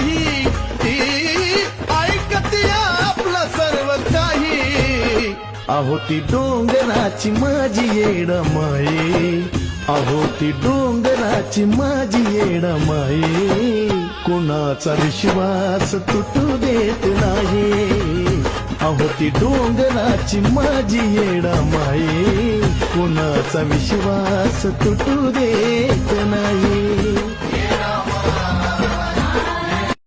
नाही ती ऐकते आपलं सर्व काही अहो ती डोंगराची माझी येडमाई अहो ती डोंगराची माझी येडमाई कोणाचा विश्वास तुटू देत नाही अहो ती डोंगराची माझी येडमाई कोणाचा विश्वास तुटू देत नाही